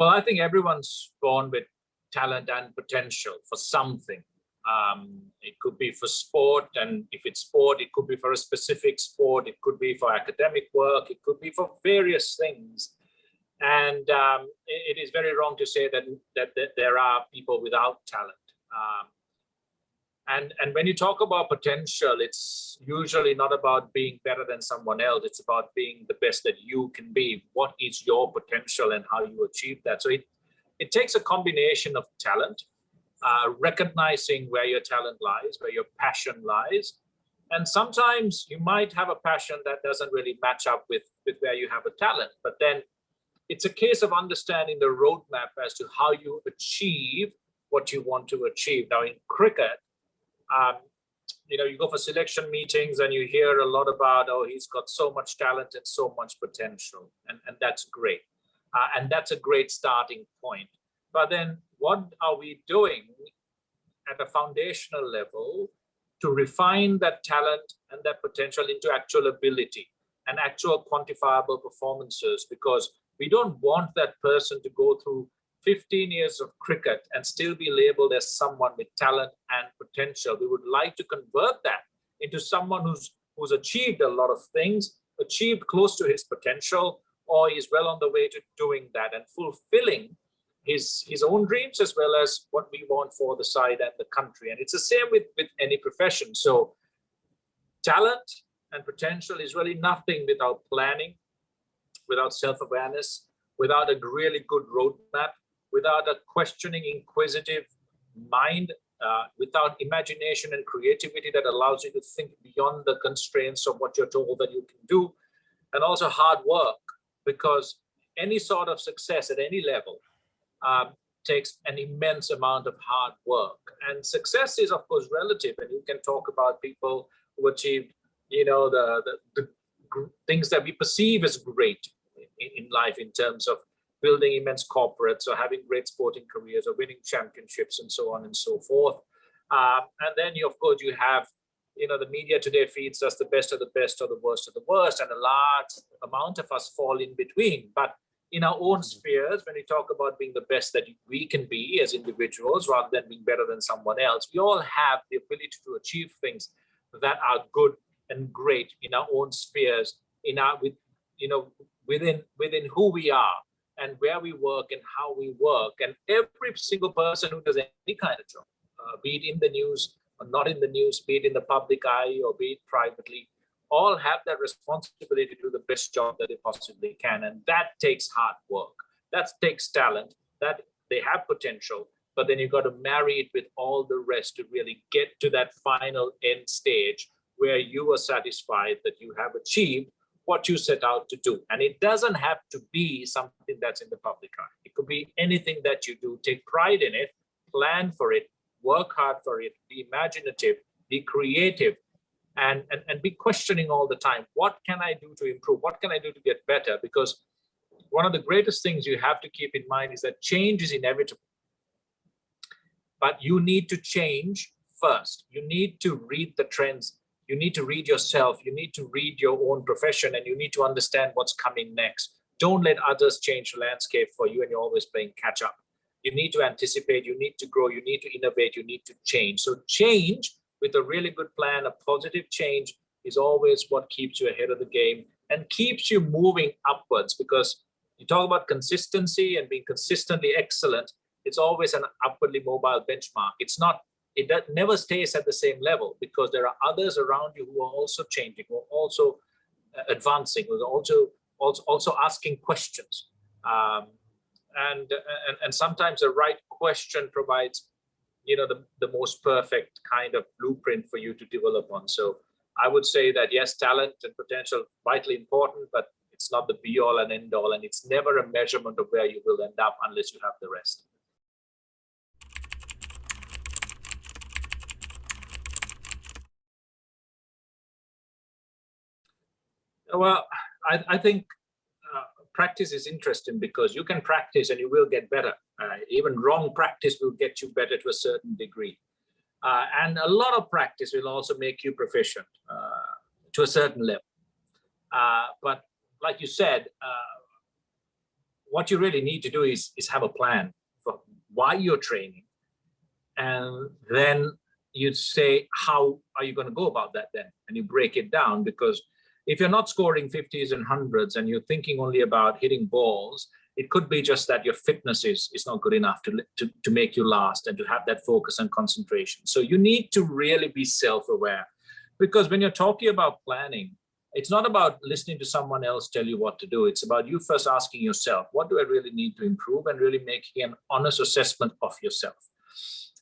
Well, I think everyone's born with talent and potential for something. It could be for sport, and if it's sport, it could be for a specific sport. It could be for academic work. It could be for various things. And it is very wrong to say that there are people without talent. And when you talk about potential, it's usually not about being better than someone else. It's about being the best that you can be. What is your potential and how you achieve that? So it takes a combination of talent, recognizing where your talent lies, where your passion lies. And sometimes you might have a passion that doesn't really match up with where you have a talent. But then it's a case of understanding the roadmap as to how you achieve what you want to achieve. Now in cricket, you go for selection meetings and you hear a lot about, oh, he's got so much talent and so much potential. And that's great. And that's a great starting point. But then what are we doing at a foundational level to refine that talent and that potential into actual ability and actual quantifiable performances? Because we don't want that person to go through 15 years of cricket and still be labeled as someone with talent and potential. We would like to convert that into someone who's achieved a lot of things, achieved close to his potential, or is well on the way to doing that and fulfilling his own dreams as well as what we want for the side and the country. And it's the same with any profession. So talent and potential is really nothing without planning, without self-awareness, without a really good roadmap, without a questioning, inquisitive mind, without imagination and creativity that allows you to think beyond the constraints of what you're told that you can do, and also hard work, because any sort of success at any level takes an immense amount of hard work. And success is, of course, relative, and you can talk about people who achieved, the things that we perceive as great in life in terms of building immense corporates or having great sporting careers or winning championships and so on and so forth. And then of course you have, the media today feeds us the best of the best or the worst of the worst, and a large amount of us fall in between. But in our own spheres, when we talk about being the best that we can be as individuals rather than being better than someone else, we all have the ability to achieve things that are good and great in our own spheres, within who we are and where we work and how we work. And every single person who does any kind of job, be it in the news or not in the news, be it in the public eye or be it privately, all have that responsibility to do the best job that they possibly can. And that takes hard work. That takes talent. That they have potential, but then you've got to marry it with all the rest to really get to that final end stage where you are satisfied that you have achieved what you set out to do. And it doesn't have to be something that's in the public eye. It could be anything that you do. Take pride in it, plan for it, work hard for it, be imaginative, be creative, and be questioning all the time. What can I do to improve? What can I do to get better? Because one of the greatest things you have to keep in mind is that change is inevitable. But you need to change first. You need to read the trends. You need to read yourself. You need to read your own profession, and you need to understand what's coming next. Don't let others change the landscape for you and you're always playing catch up. You need to anticipate, you need to grow, you need to innovate, you need to change. So change with a really good plan, a positive change, is always what keeps you ahead of the game and keeps you moving upwards. Because you talk about consistency and being consistently excellent, it's always an upwardly mobile benchmark. It never stays at the same level, because there are others around you who are also changing, who are also advancing, who are also asking questions. And sometimes the right question provides, the most perfect kind of blueprint for you to develop on. So I would say that yes, talent and potential vitally important, but it's not the be all and end all, and it's never a measurement of where you will end up unless you have the rest. Well, I think practice is interesting, because you can practice and you will get better. Even wrong practice will get you better to a certain degree. And a lot of practice will also make you proficient to a certain level. But like you said, what you really need to do is have a plan for why you're training. And then you say, how are you going to go about that then? And you break it down, because if you're not scoring 50s and 100s and you're thinking only about hitting balls, it could be just that your fitness is not good enough to make you last and to have that focus and concentration. So you need to really be self-aware, because when you're talking about planning, it's not about listening to someone else tell you what to do. It's about you first asking yourself, what do I really need to improve, and really making an honest assessment of yourself.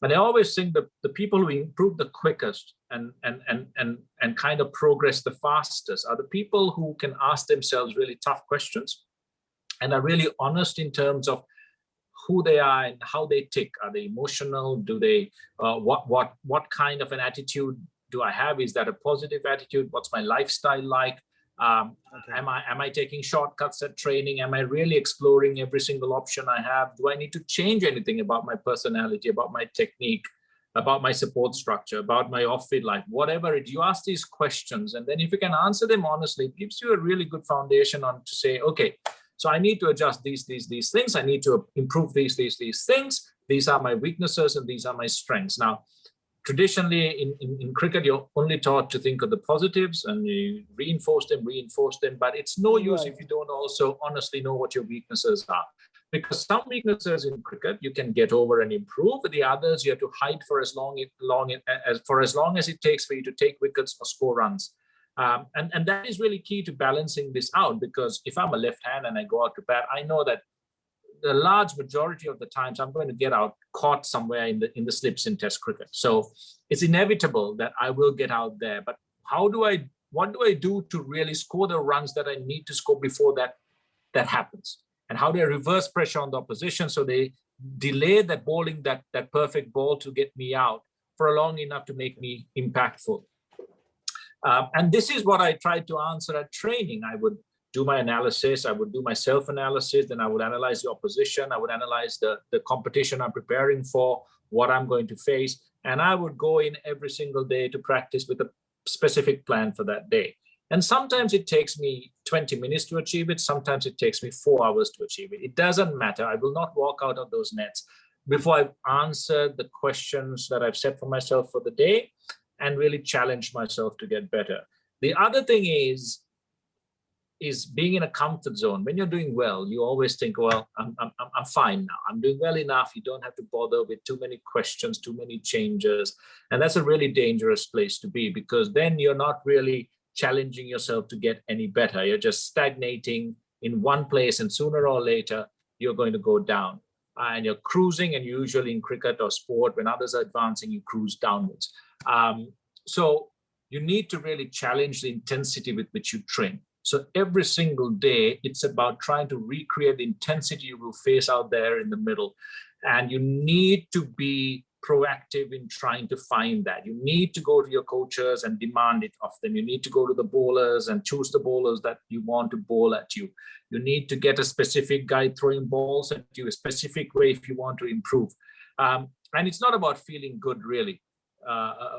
And I always think that the people who improve the quickest and kind of progress the fastest are the people who can ask themselves really tough questions and are really honest in terms of who they are and how they tick. Are they emotional? Do they what kind of an attitude do I have? Is that a positive attitude? What's my lifestyle like? Am I taking shortcuts at training? Am I really exploring every single option I have? Do I need to change anything about my personality, about my technique, about my support structure, about my off-field life, whatever it is? You ask these questions, and then if you can answer them honestly, it gives you a really good foundation on to say, okay, so I need to adjust these things. I need to improve these things. These are my weaknesses and these are my strengths. Now, traditionally in cricket, you're only taught to think of the positives and you reinforce them, but it's no use if you don't also honestly know what your weaknesses are. Because some weaknesses in cricket you can get over and improve, but the others you have to hide for as long as it takes for you to take wickets or score runs. And that is really key to balancing this out, because if I'm a left hand and I go out to bat, I know that the large majority of the times I'm going to get out caught somewhere in the slips in Test cricket. So it's inevitable that I will get out there. But what do I do to really score the runs that I need to score before that happens? And how do I reverse pressure on the opposition so they delay that bowling that perfect ball to get me out for long enough to make me impactful? And this is what I tried to answer at training. I would do my analysis, I would do my self-analysis, then I would analyze the opposition, I would analyze the competition I'm preparing for, what I'm going to face, and I would go in every single day to practice with a specific plan for that day. And sometimes it takes me 20 minutes to achieve it, sometimes it takes me 4 hours to achieve it. It doesn't matter. I will not walk out of those nets before I've answered the questions that I've set for myself for the day and really challenge myself to get better. The other thing is being in a comfort zone. When you're doing well, you always think, well, I'm fine now. I'm doing well enough. You don't have to bother with too many questions, too many changes. And that's a really dangerous place to be, because then you're not really challenging yourself to get any better. You're just stagnating in one place, and sooner or later, you're going to go down. And you're cruising, and usually in cricket or sport, when others are advancing, you cruise downwards. So you need to really challenge the intensity with which you train. So every single day, it's about trying to recreate the intensity you will face out there in the middle. And you need to be proactive in trying to find that. You need to go to your coaches and demand it of them. You need to go to the bowlers and choose the bowlers that you want to bowl at you. You need to get a specific guy throwing balls at you a specific way if you want to improve. And it's not about feeling good, really.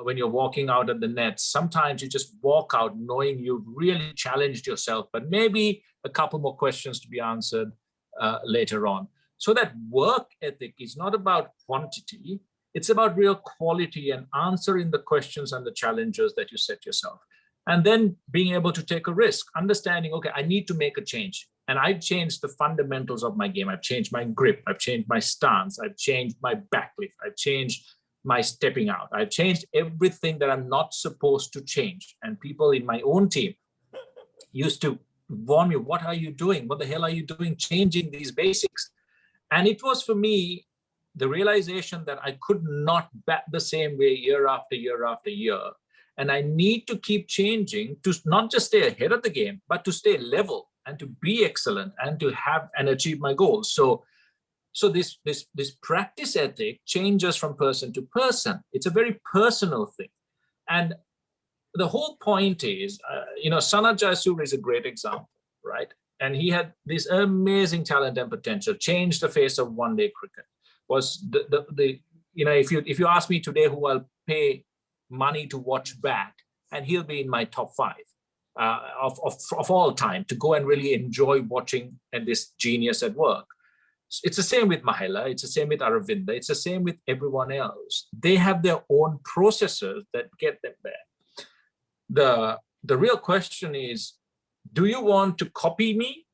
When you're walking out of the nets, sometimes you just walk out knowing you've really challenged yourself, but maybe a couple more questions to be answered later on. So that work ethic is not about quantity, it's about real quality and answering the questions and the challenges that you set yourself. And then being able to take a risk, understanding, okay, I need to make a change. And I've changed the fundamentals of my game. I've changed my grip, I've changed my stance, I've changed my backlift, I've changed my stepping out. I've changed everything that I'm not supposed to change. And people in my own team used to warn me, what are you doing? What the hell are you doing changing these basics? And it was for me, the realization that I could not bat the same way year after year after year. And I need to keep changing to not just stay ahead of the game, but to stay level and to be excellent and to have and achieve my goals. So this practice ethic changes from person to person. It's a very personal thing. And the whole point is, Sanat Jayasuriya is a great example, right? And he had this amazing talent and potential, changed the face of one-day cricket. Was if you ask me today who I'll pay money to watch bat, and he'll be in my top 5. of all time, to go and really enjoy watching and this genius at work. It's the same with Mahela, it's the same with Aravinda, it's the same with everyone else. They have their own processes that get them there. The real question is, do you want to copy me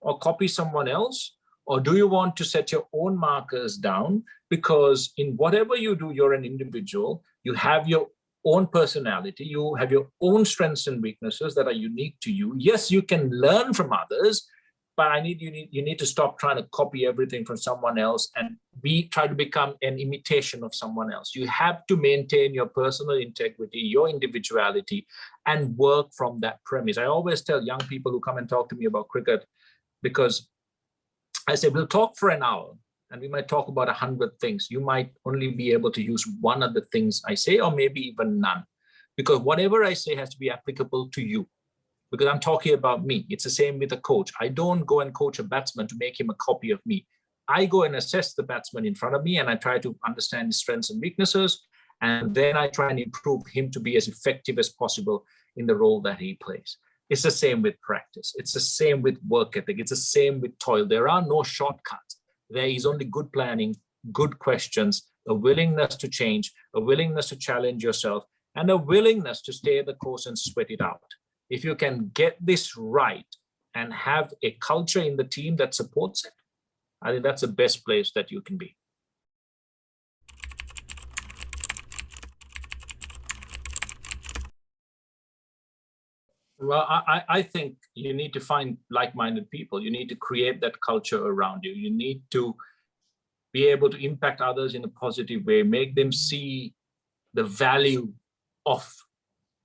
or copy someone else? Or do you want to set your own markers down? Because in whatever you do, you're an individual, you have your own personality, you have your own strengths and weaknesses that are unique to you. Yes, you can learn from others, but you need to stop trying to copy everything from someone else and try to become an imitation of someone else. You have to maintain your personal integrity, your individuality, and work from that premise. I always tell young people who come and talk to me about cricket, because I say, we'll talk for an hour and we might talk about 100 things. You might only be able to use one of the things I say, or maybe even none, because whatever I say has to be applicable to you, because I'm talking about me. It's the same with a coach. I don't go and coach a batsman to make him a copy of me. I go and assess the batsman in front of me and I try to understand his strengths and weaknesses. And then I try and improve him to be as effective as possible in the role that he plays. It's the same with practice. It's the same with work ethic. It's the same with toil. There are no shortcuts. There is only good planning, good questions, a willingness to change, a willingness to challenge yourself, and a willingness to stay the course and sweat it out. If you can get this right and have a culture in the team that supports it, I think that's the best place that you can be. Well, I think you need to find like-minded people. You need to create that culture around you. You need to be able to impact others in a positive way, make them see the value of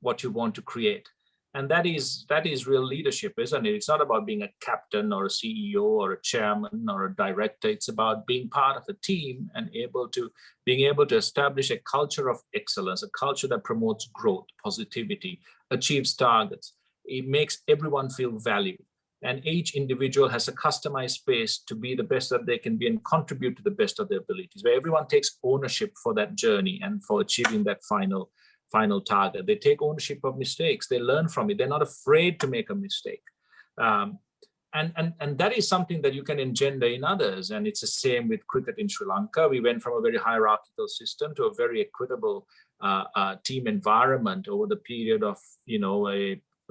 what you want to create. And that is real leadership, isn't it? It's not about being a captain or a CEO or a chairman or a director. It's about being part of a team and being able to establish a culture of excellence, a culture that promotes growth, positivity, achieves targets. It makes everyone feel valued. And each individual has a customized space to be the best that they can be and contribute to the best of their abilities, where everyone takes ownership for that journey and for achieving that final target. They take ownership of mistakes. They learn from it. They're not afraid to make a mistake. And that is something that you can engender in others. And it's the same with cricket in Sri Lanka. We went from a very hierarchical system to a very equitable team environment over the period of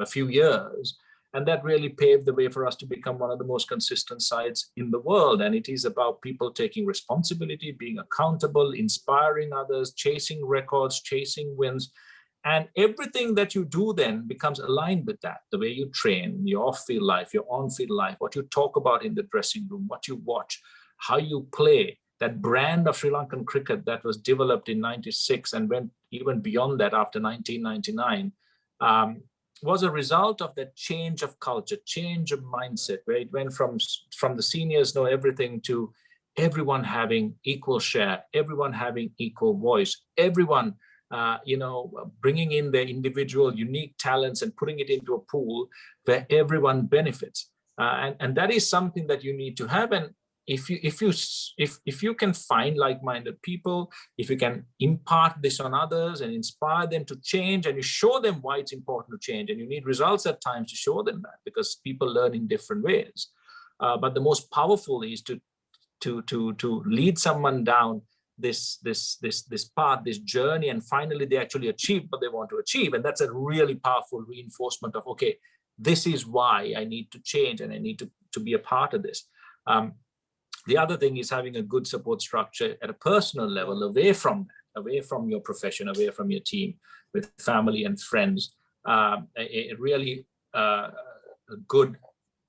a few years. And that really paved the way for us to become one of the most consistent sides in the world. And it is about people taking responsibility, being accountable, inspiring others, chasing records, chasing wins. And everything that you do then becomes aligned with that. The way you train, your off-field life, your on-field life, what you talk about in the dressing room, what you watch, how you play. That brand of Sri Lankan cricket that was developed in '96 and went even beyond that after 1999, was a result of that change of culture, change of mindset, where it went from the seniors know everything to everyone having equal share, everyone having equal voice, everyone bringing in their individual unique talents and putting it into a pool where everyone benefits. And that is something that you need to have. And if you can find like-minded people, if you can impart this on others and inspire them to change, and you show them why it's important to change, and you need results at times to show them that, because people learn in different ways. But the most powerful is to lead someone down this path, this journey, and finally they actually achieve what they want to achieve. And that's a really powerful reinforcement of, okay, this is why I need to change and I need to be a part of this. The other thing is having a good support structure at a personal level, away from your profession, away from your team, with family and friends. A really good,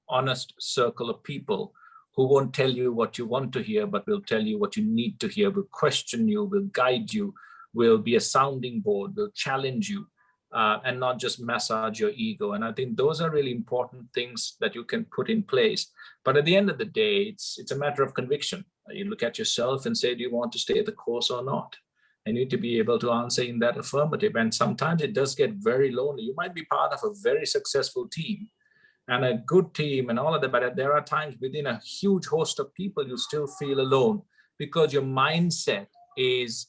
honest circle of people who won't tell you what you want to hear, but will tell you what you need to hear, will question you, will guide you, will be a sounding board, will challenge you, and not just massage your ego. And I think those are really important things that you can put in place. But at the end of the day, it's a matter of conviction. You look at yourself and say, do you want to stay the course or not? You need to be able to answer in that affirmative. And sometimes it does get very lonely. You might be part of a very successful team and a good team and all of that, but there are times within a huge host of people, you still feel alone because your mindset is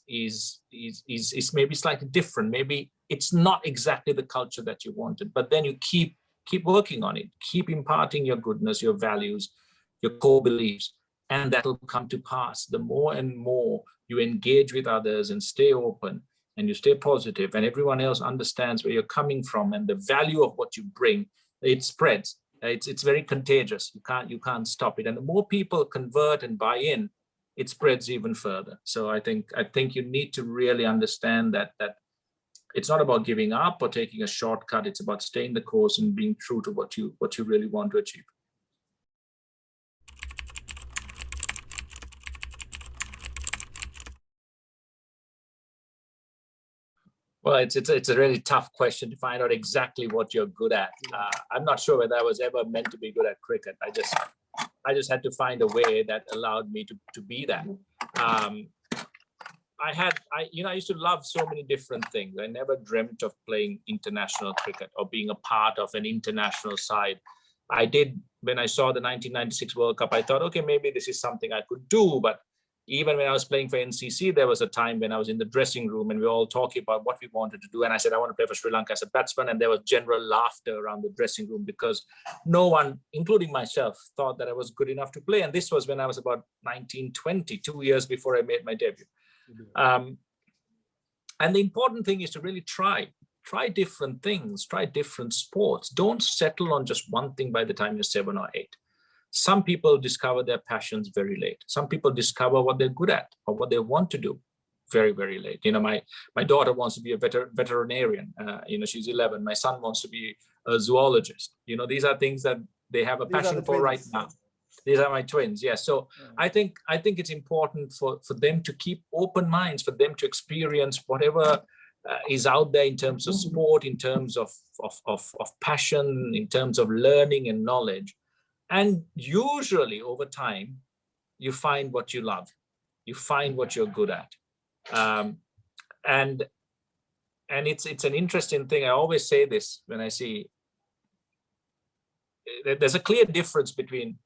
maybe slightly different. Maybe it's not exactly the culture that you wanted, but then you keep working on it, keep imparting your goodness, your values, your core beliefs, and that will come to pass. The more and more you engage with others and stay open and you stay positive, and everyone else understands where you're coming from and the value of what you bring, it spreads. It's very contagious. You can't stop it. And the more people convert and buy in, it spreads even further. So I think you need to really understand that it's not about giving up or taking a shortcut. It's about staying the course and being true to what you really want to achieve. Well, it's a really tough question to find out exactly what you're good at. I'm not sure whether I was ever meant to be good at cricket. I just had to find a way that allowed me to be that. I used to love so many different things. I never dreamt of playing international cricket or being a part of an international side. I did, when I saw the 1996 World Cup, I thought, okay, maybe this is something I could do. But even when I was playing for NCC, there was a time when I was in the dressing room and we were all talking about what we wanted to do. And I said, I want to play for Sri Lanka as a batsman. And there was general laughter around the dressing room because no one, including myself, thought that I was good enough to play. And this was when I was about 19, 20, 2 years before I made my debut. And the important thing is to really try different things, try different sports. Don't settle on just one thing by the time you're 7 or 8. Some people discover their passions very late. Some people discover what they're good at or what they want to do very, very late. My daughter wants to be a veterinarian. She's 11. My son wants to be a zoologist. These are things that they have a passion for right now. These are my twins. Yes. So I think it's important for them to keep open minds, for them to experience whatever is out there in terms of sport, in terms of passion, in terms of learning and knowledge. And usually over time, you find what you love, you find what you're good at. And it's an interesting thing. I always say this when I see there's a clear difference between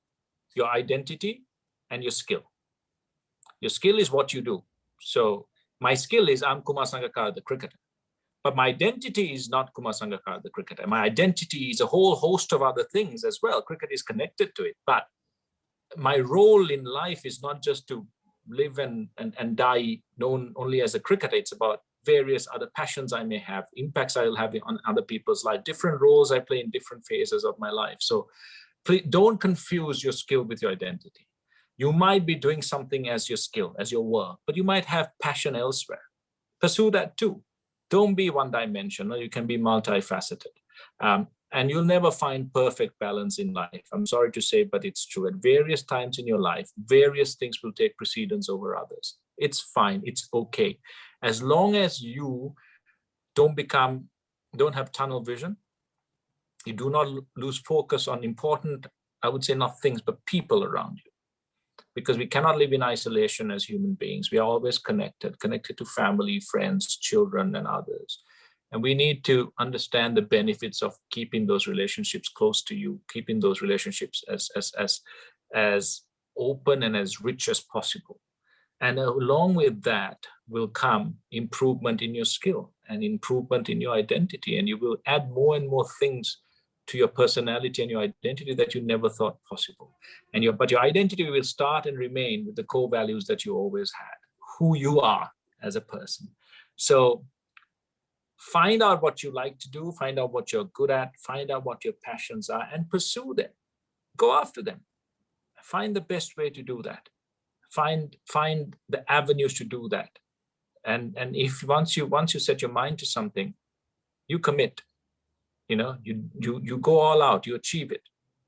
your identity and your skill. Your skill is what you do. So my skill is I'm Kumar Sangakkara, the cricketer. But my identity is not Kumar Sangakkara, the cricketer. My identity is a whole host of other things as well. Cricket is connected to it. But my role in life is not just to live and die known only as a cricketer. It's about various other passions I may have, impacts I will have on other people's life, different roles I play in different phases of my life. So please don't confuse your skill with your identity. You might be doing something as your skill, as your work, but you might have passion elsewhere. Pursue that too. Don't be one-dimensional. You can be multifaceted. And you'll never find perfect balance in life. I'm sorry to say, but it's true. At various times in your life, various things will take precedence over others. It's fine. It's okay. As long as you don't have tunnel vision, you do not lose focus on important, I would say not things, but people around you. Because we cannot live in isolation as human beings. We are always connected to family, friends, children, and others. And we need to understand the benefits of keeping those relationships close to you, keeping those relationships as open and as rich as possible. And along with that will come improvement in your skill and improvement in your identity. And you will add more and more things to your personality and your identity that you never thought possible. But your identity will start and remain with the core values that you always had, who you are as a person. So find out what you like to do, find out what you're good at, find out what your passions are, and pursue them. Go after them. Find the best way to do that. Find the avenues to do that. And if once you set your mind to something, you commit. You go all out, you achieve it.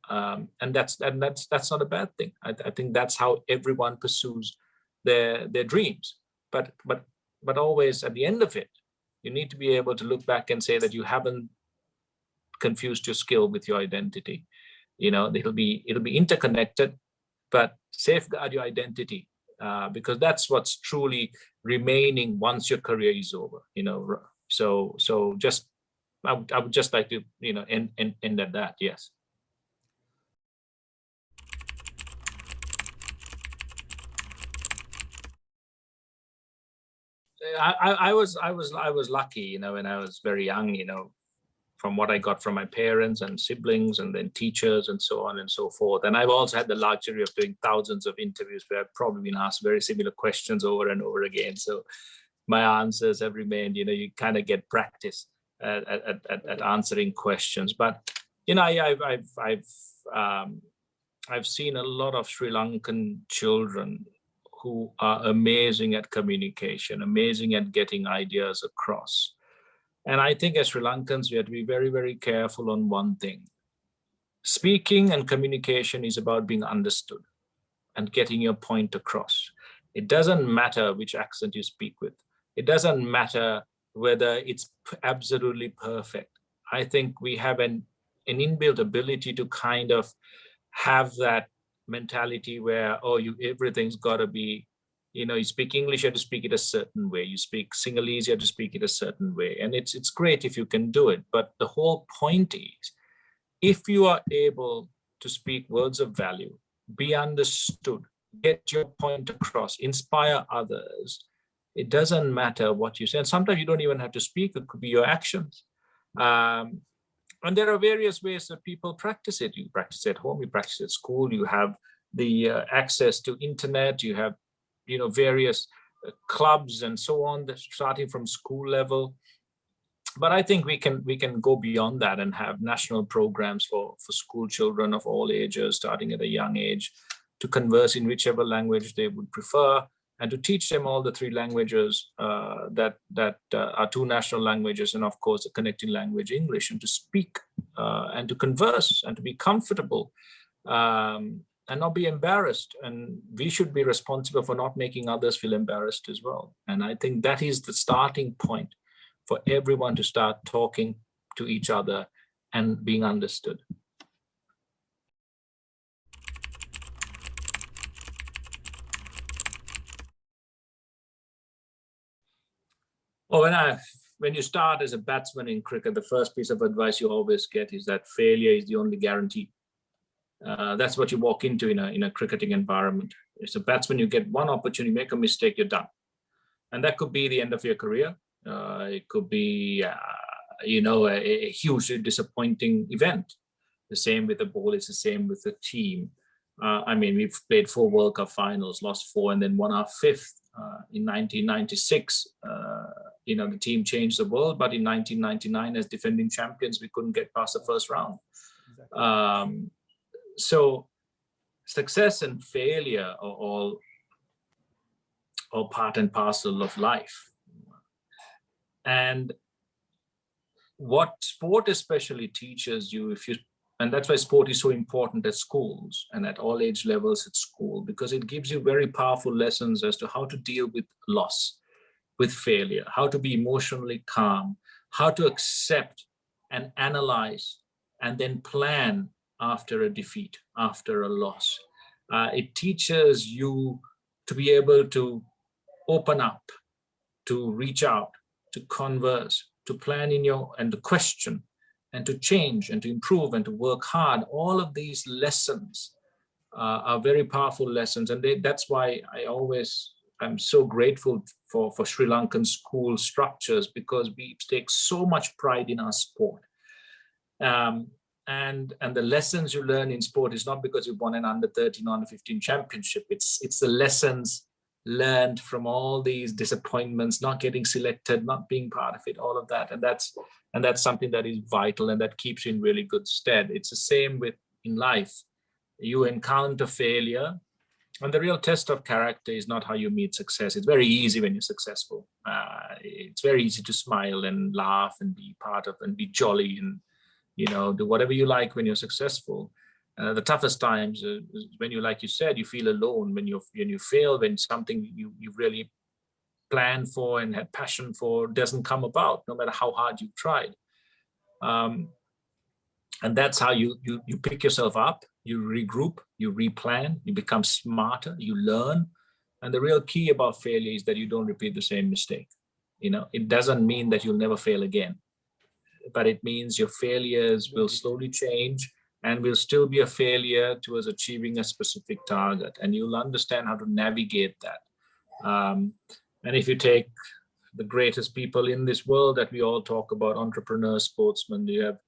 And that's not a bad thing. I think that's how everyone pursues their dreams. But always at the end of it, you need to be able to look back and say that you haven't confused your skill with your identity. It'll be interconnected, but safeguard your identity because that's what's truly remaining once your career is over. So just I would just like to end at that. Yes. I was lucky, when I was very young, from what I got from my parents and siblings and then teachers and so on and so forth. And I've also had the luxury of doing thousands of interviews where I've probably been asked very similar questions over and over again. So my answers have remained, you kind of get practice at answering questions. But, I've seen a lot of Sri Lankan children who are amazing at communication, amazing at getting ideas across. And I think as Sri Lankans, we have to be very, very careful on one thing. Speaking and communication is about being understood and getting your point across. It doesn't matter which accent you speak with. It doesn't matter whether it's absolutely perfect. I think we have an inbuilt ability to kind of have that mentality where, everything's got to be, you speak English, you have to speak it a certain way. You speak Sinhalese, you have to speak it a certain way. And it's great if you can do it. But the whole point is, if you are able to speak words of value, be understood, get your point across, inspire others, it doesn't matter what you say. And sometimes you don't even have to speak, it could be your actions. And there are various ways that people practice it. You practice at home, you practice at school, you have the access to internet, you have various clubs and so on, starting from school level. But I think we can go beyond that and have national programs for school children of all ages, starting at a young age, to converse in whichever language they would prefer, and to teach them all the three languages that are two national languages, and of course the connecting language, English, and to speak and to converse and to be comfortable. And not be embarrassed. And we should be responsible for not making others feel embarrassed as well. And I think that is the starting point for everyone to start talking to each other and being understood. Well, when you start as a batsman in cricket, the first piece of advice you always get is that failure is the only guarantee. That's what you walk into in a cricketing environment. As a batsman, you get one opportunity, make a mistake, you're done. And that could be the end of your career. It could be, a hugely disappointing event. The same with the ball, it's the same with the team. We've played 4 World Cup finals, lost 4, and then won our 5th. In 1996, the team changed the world, but in 1999, as defending champions, we couldn't get past the first round. Exactly. So success and failure are all part and parcel of life. And what sport especially teaches you, and that's why sport is so important at schools and at all age levels at school, because it gives you very powerful lessons as to how to deal with loss, with failure, how to be emotionally calm, how to accept and analyze and then plan after a defeat, after a loss. It teaches you to be able to open up, to reach out, to converse, to plan and to question, and to change, and to improve, and to work hard. All of these lessons are very powerful lessons, and that's why I'm so grateful for Sri Lankan school structures, because we take so much pride in our sport. And the lessons you learn in sport is not because you won an under 13 or under 15 championship. It's the lessons learned from all these disappointments, not getting selected, not being part of it, all of that. And that's something that is vital and that keeps you in really good stead. It's the same in life. You encounter failure, and the real test of character is not how you meet success. It's very easy when you're successful. It's very easy to smile and laugh and be part of and be jolly and do whatever you like when you're successful. The toughest times is when like you said, you feel alone, when you fail, when something you really planned for and had passion for doesn't come about, no matter how hard you've tried. And that's how you pick yourself up, you regroup, you replan, you become smarter, you learn. And the real key about failure is that you don't repeat the same mistake. It doesn't mean that you'll never fail again, but it means your failures will slowly change and will still be a failure towards achieving a specific target. And you'll understand how to navigate that. And if you take the greatest people in this world that we all talk about, entrepreneurs, sportsmen, you have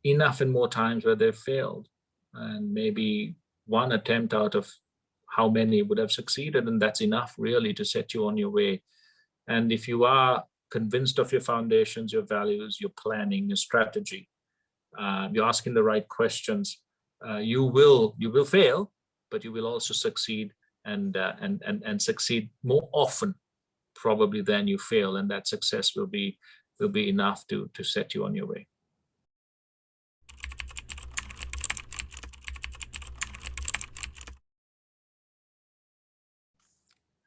enough and more times where they've failed. And maybe one attempt out of how many would have succeeded, and that's enough really to set you on your way. And if you are convinced of your foundations, your values, your planning, your strategy, you're asking the right questions, you will fail, but you will also succeed, and succeed more often probably than you fail, and that success will be enough to set you on your way.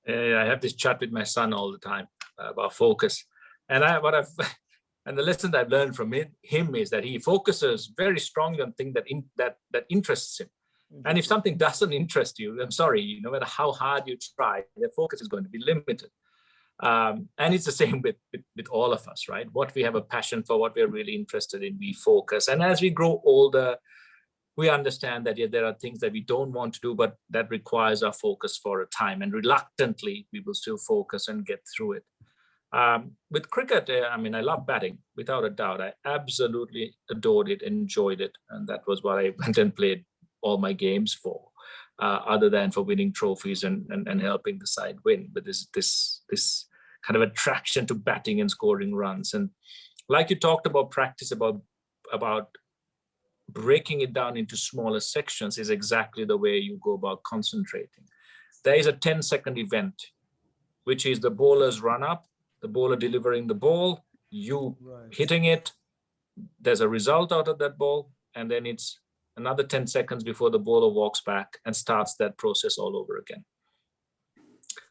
I have this chat with my son all the time about focus, and the lesson I've learned from him is that he focuses very strongly on things that interests him. Mm-hmm. And if something doesn't interest you, I'm sorry, no matter how hard you try, the focus is going to be limited. And it's the same with all of us, right? What we have a passion for, what we're really interested in, we focus. And as we grow older, we understand that there are things that we don't want to do, but that requires our focus for a time. And reluctantly, we will still focus and get through it. With cricket, I mean, I love batting, without a doubt. I absolutely adored it, enjoyed it. And that was what I went and played all my games for, other than for winning trophies and helping the side win. But this kind of attraction to batting and scoring runs. And like you talked about practice, about breaking it down into smaller sections is exactly the way you go about concentrating. There is a 10-second event, which is the bowler's run up, the bowler delivering the ball, you hitting it, there's a result out of that ball, and then it's another 10 seconds before the bowler walks back and starts that process all over again.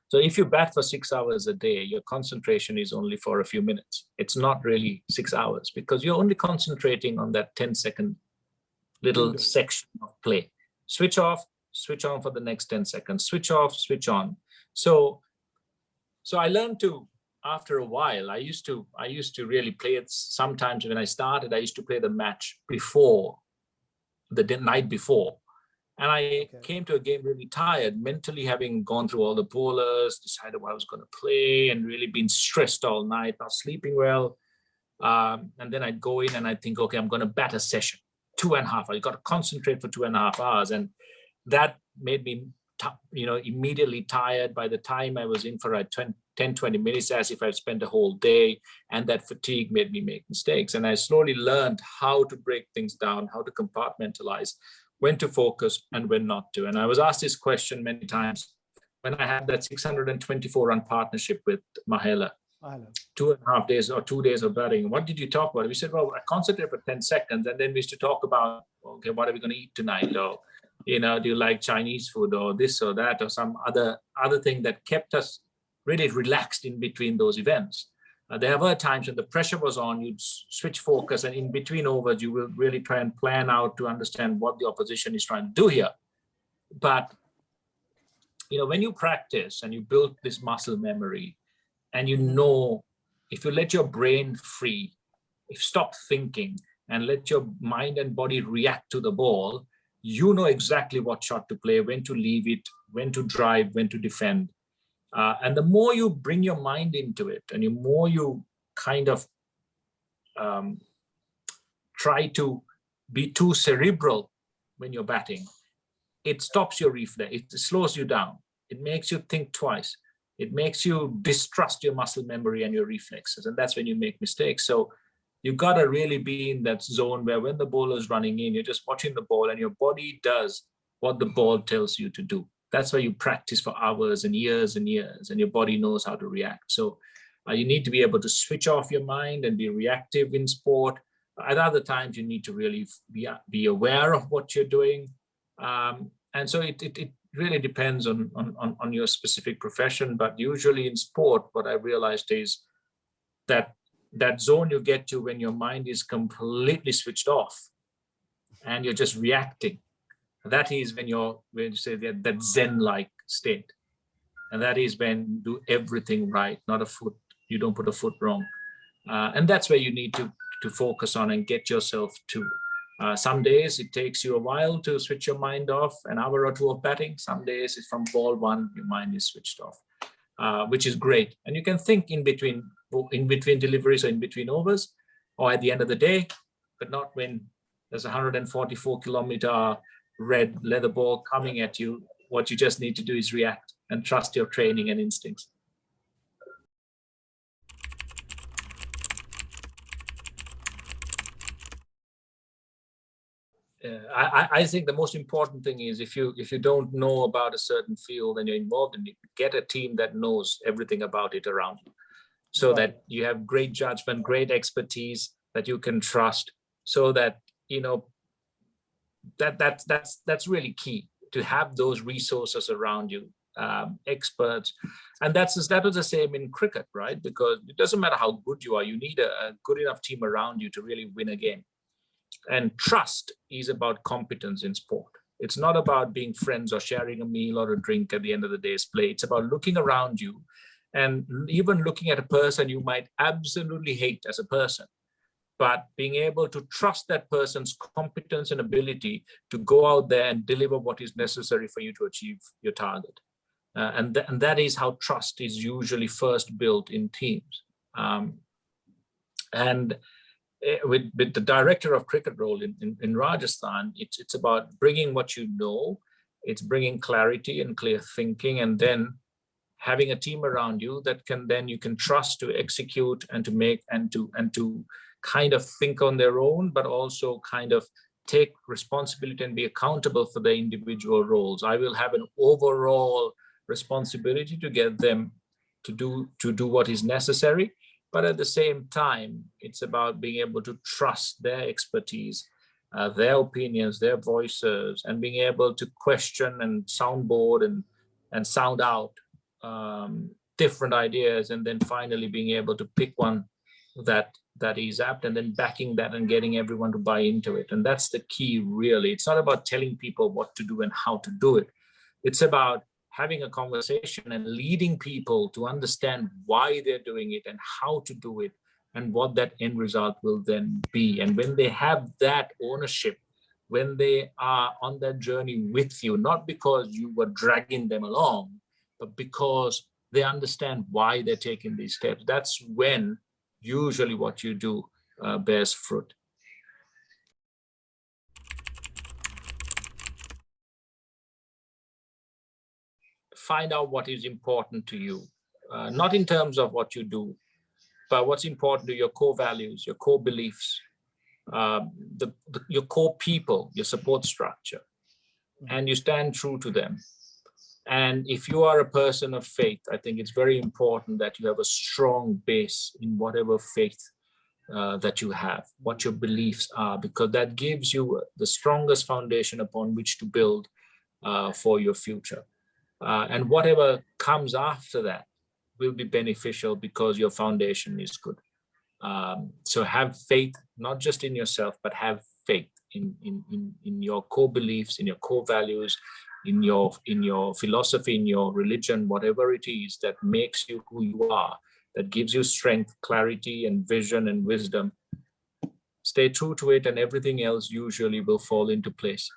So if you bat for 6 hours a day, your concentration is only for a few minutes. It's not really 6 hours, because you're only concentrating on that 10-second little section of play. Switch off, switch on for the next 10 seconds, switch off, switch on. So I learned to, after a while, I used to really play it. Sometimes when I started, I used to play the match before, the night before. And I came to a game really tired, mentally having gone through all the bowlers, decided what I was going to play, and really been stressed all night, not sleeping well. And then I'd go in and I'd think, okay, I'm going to bat a session. 2.5. I got to concentrate for 2.5 hours, and that made me, immediately tired. By the time I was in for a 10-20 minutes, as if I'd spent a whole day, and that fatigue made me make mistakes. And I slowly learned how to break things down, how to compartmentalize, when to focus and when not to. And I was asked this question many times when I had that 624-run partnership with Mahela. 2.5 days or 2 days of batting. What did you talk about? We said, well, I concentrate for 10 seconds. And then we used to talk about, okay, what are we going to eat tonight? Or, do you like Chinese food or this or that, or some other thing that kept us really relaxed in between those events. There were times when the pressure was on, you'd switch focus, and in between overs, you will really try and plan out to understand what the opposition is trying to do here. But, when you practice and you build this muscle memory, and if you let your brain free, if you stop thinking and let your mind and body react to the ball, you know exactly what shot to play, when to leave it, when to drive, when to defend. And the more you bring your mind into it, and the more you kind of try to be too cerebral when you're batting, it stops your reflex, it slows you down, it makes you think twice. It makes you distrust your muscle memory and your reflexes, and that's when you make mistakes. So you've got to really be in that zone where when the bowler is running in, you're just watching the ball and your body does what the ball tells you to do. That's why you practice for hours and years, and your body knows how to react. So you need to be able to switch off your mind and be reactive in sport. At other times, you need to really be aware of what you're doing. And so it really depends on your specific profession. But usually in sport, what I realized is that zone you get to when your mind is completely switched off and you're just reacting. That is when you say that Zen-like state. And that is when you do everything right, you don't put a foot wrong. And that's where you need to focus on and get yourself to. Some days it takes you a while to switch your mind off, an hour or two of batting. Some days it's from ball one, your mind is switched off. which is great. And you can think in between deliveries or in between overs or at the end of the day, but not when there's a 144-kilometer red leather ball coming at you. What you just need to do is react and trust your training and instincts. I think the most important thing is if you don't know about a certain field and you're involved in it, get a team that knows everything about it around you, so that you have great judgment, great expertise that you can trust, so that that's really key, to have those resources around you, experts. And that was the same in cricket, right? Because it doesn't matter how good you are, you need a good enough team around you to really win a game. And trust is about competence in sport. It's not about being friends or sharing a meal or a drink at the end of the day's play. It's about looking around you and even looking at a person you might absolutely hate as a person, but being able to trust that person's competence and ability to go out there and deliver what is necessary for you to achieve your target. And that is how trust is usually first built in teams. With the director of cricket role in Rajasthan, it's about bringing what you know, it's bringing clarity and clear thinking, and then having a team around you that you can trust to execute and to make and to kind of think on their own, but also kind of take responsibility and be accountable for their individual roles. I will have an overall responsibility to get them to do what is necessary. But at the same time, it's about being able to trust their expertise, their opinions, their voices, and being able to question and soundboard and sound out different ideas, and then finally being able to pick one that is apt, and then backing that and getting everyone to buy into it. And that's the key, really. It's not about telling people what to do and how to do it. It's about having a conversation and leading people to understand why they're doing it and how to do it and what that end result will then be. And when they have that ownership, when they are on that journey with you, not because you were dragging them along, but because they understand why they're taking these steps, that's when usually what you do bears fruit. Find out what is important to you, not in terms of what you do, but what's important to your core values, your core beliefs, your core people, your support structure, and you stand true to them. And if you are a person of faith, I think it's very important that you have a strong base in whatever faith that you have, what your beliefs are, because that gives you the strongest foundation upon which to build for your future. And whatever comes after that will be beneficial because your foundation is good. So have faith, not just in yourself, but have faith in your core beliefs, in your core values, in your philosophy, in your religion, whatever it is that makes you who you are, that gives you strength, clarity, and vision and wisdom. Stay true to it, and everything else usually will fall into place.